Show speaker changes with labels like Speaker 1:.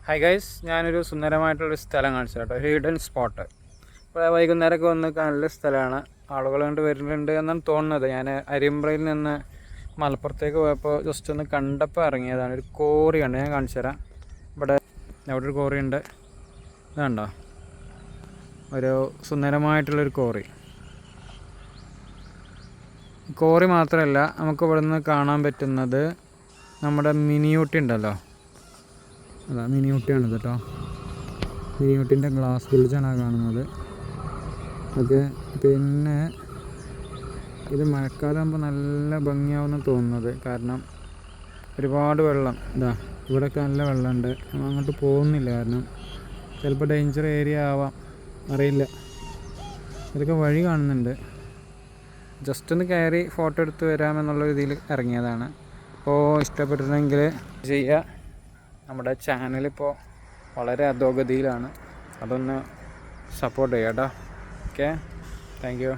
Speaker 1: Hi guys, ഞാനൊരു സുന്ദരമായിട്ടുള്ളൊരു സ്ഥലം കാണിച്ചു കേട്ടോ. Hidden spot. ഇപ്പോൾ വൈകുന്നേരമൊക്കെ വന്ന് നല്ല സ്ഥലമാണ്. ആളുകൾ കൊണ്ട് വരുന്നുണ്ട് എന്നാണ് തോന്നുന്നത്. ഞാൻ അരിമ്പ്രയിൽ നിന്ന് മലപ്പുറത്തേക്ക് പോയപ്പോൾ ജസ്റ്റ് ഒന്ന് കണ്ടപ്പോൾ ഇറങ്ങിയതാണ്. ഒരു കോറി ഉണ്ട്, ഞാൻ കാണിച്ചു തരാം. ഇവിടെ ഒരു കോറി ഉണ്ട്, ഇതുണ്ടോ? ഒരു സുന്ദരമായിട്ടുള്ളൊരു കോറി മാത്രമല്ല, നമുക്ക് ഇവിടെ നിന്ന് കാണാൻ പറ്റുന്നത് നമ്മുടെ മിനിയൂട്ടി ഉണ്ടല്ലോ, അതാ മിനിയൂട്ടിയാണ് കേട്ടോ. മിനിയൂട്ടിൻ്റെ ഗ്ലാസ് ബ്രിഡ്ജാണ് കാണുന്നത്. ഓക്കെ, പിന്നെ ഇത് മഴക്കാലമാകുമ്പോൾ നല്ല ഭംഗിയാവുമെന്ന് തോന്നുന്നത്. കാരണം ഒരുപാട് വെള്ളം, ഇവിടെയൊക്കെ നല്ല വെള്ളമുണ്ട്. നമ്മൾ അങ്ങോട്ട് പോകുന്നില്ല, കാരണം ചിലപ്പോൾ ഡേഞ്ചർ ഏരിയ ആവാം, അറിയില്ല. ഇതൊക്കെ വഴി കാണുന്നുണ്ട്. ജസ്റ്റ് ഒന്ന് കയറി ഫോട്ടോ എടുത്ത് വരാമെന്നുള്ള രീതിയിൽ ഇറങ്ങിയതാണ്. അപ്പോൾ ഇഷ്ടപ്പെട്ടിട്ടുണ്ടെങ്കിൽ ചെയ്യുക. നമ്മുടെ ചാനലിപ്പോൾ വളരെ അധോഗതിയിലാണ്, അതൊന്ന് സപ്പോർട്ട് ചെയ്യാം കേട്ടോ. Okay, thank you.